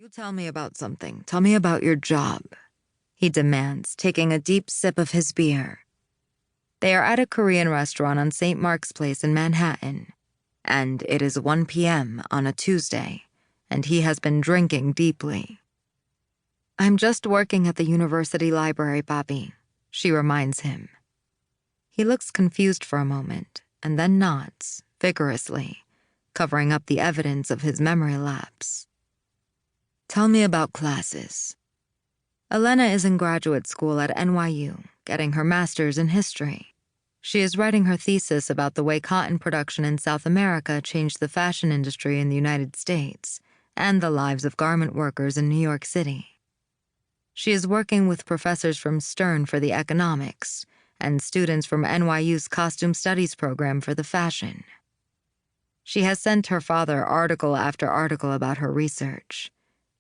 You tell me about something. Tell me about your job, he demands, taking a deep sip of his beer. They are at a Korean restaurant on St. Mark's Place in Manhattan, and it is 1 p.m. on a Tuesday, and he has been drinking deeply. I'm just working at the university library, Bobby, she reminds him. He looks confused for a moment, and then nods, vigorously, covering up the evidence of his memory lapse. Tell me about classes. Elena is in graduate school at NYU, getting her master's in history. She is writing her thesis about the way cotton production in South America changed the fashion industry in the United States and the lives of garment workers in New York City. She is working with professors from Stern for the economics and students from NYU's costume studies program for the fashion. She has sent her father article after article about her research.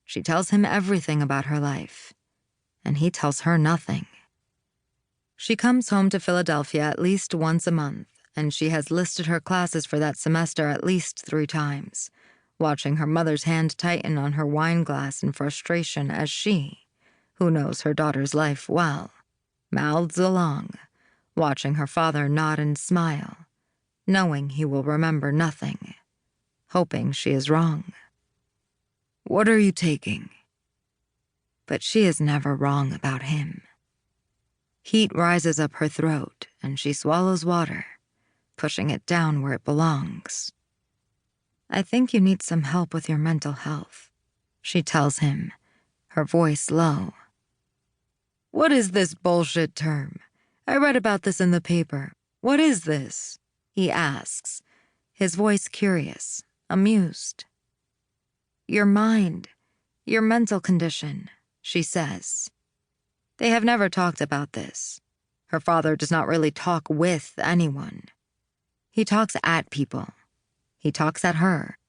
She tells him everything about her life, and he tells her nothing. She comes home to Philadelphia at least once a month, and she has listed her classes for that semester at least 3 times, watching her mother's hand tighten on her wine glass in frustration as she, who knows her daughter's life well, mouths along, watching her father nod and smile, knowing he will remember nothing, hoping she is wrong. What are you taking? But she is never wrong about him. Heat rises up her throat, and she swallows water, pushing it down where it belongs. I think you need some help with your mental health, she tells him, her voice low. What is this bullshit term? I read about this in the paper. What is this? He asks, his voice curious, amused. Your mind, your mental condition, she says. They have never talked about this. Her father does not really talk with anyone. He talks at people. He talks at her.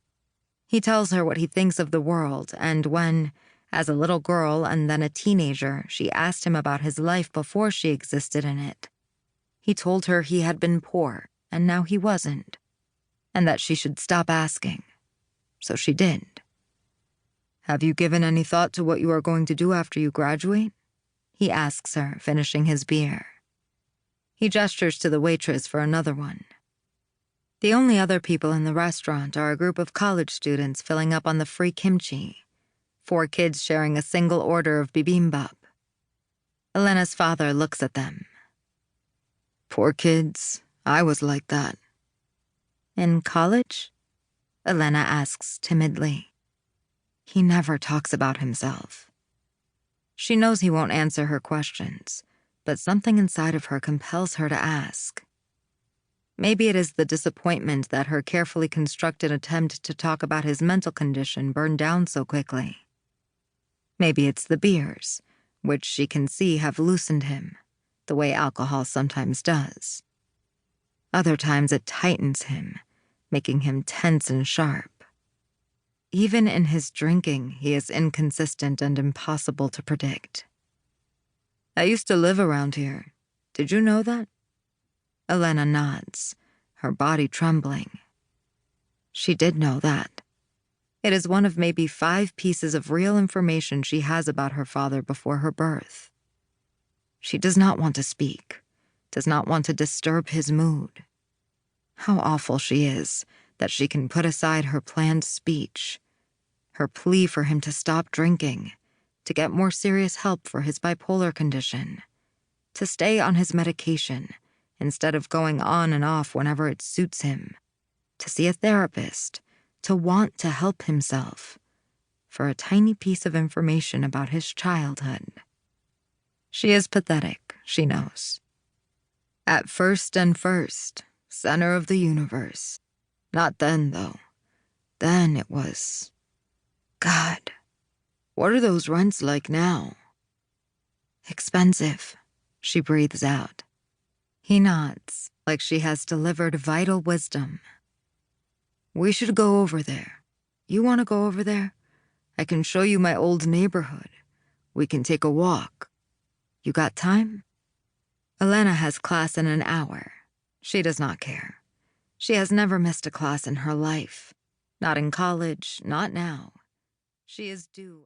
He tells her what he thinks of the world, and when, as a little girl and then a teenager, she asked him about his life before she existed in it, he told her he had been poor, and now he wasn't, and that she should stop asking. So she did. Have you given any thought to what you are going to do after you graduate? He asks her, finishing his beer. He gestures to the waitress for another one. The only other people in the restaurant are a group of college students filling up on the free kimchi, 4 kids sharing a single order of bibimbap. Elena's father looks at them. Poor kids, I was like that. In college? Elena asks timidly. He never talks about himself. She knows he won't answer her questions, but something inside of her compels her to ask. Maybe it is the disappointment that her carefully constructed attempt to talk about his mental condition burned down so quickly. Maybe it's the beers, which she can see have loosened him, the way alcohol sometimes does. Other times it tightens him, making him tense and sharp. Even in his drinking, he is inconsistent and impossible to predict. I used to live around here. Did you know that? Elena nods, her body trembling. She did know that. It is one of maybe 5 pieces of real information she has about her father before her birth. She does not want to speak, does not want to disturb his mood. How awful she is that she can put aside her planned speech, her plea for him to stop drinking, to get more serious help for his bipolar condition, to stay on his medication instead of going on and off whenever it suits him, to see a therapist, to want to help himself, for a tiny piece of information about his childhood. She is pathetic, she knows. At first and first, center of the universe. Not then, though. Then it was... God, what are those rents like now? Expensive, she breathes out. He nods, like she has delivered vital wisdom. We should go over there. You want to go over there? I can show you my old neighborhood. We can take a walk. You got time? Elena has class in an hour. She does not care. She has never missed a class in her life. Not in college, not now. She is due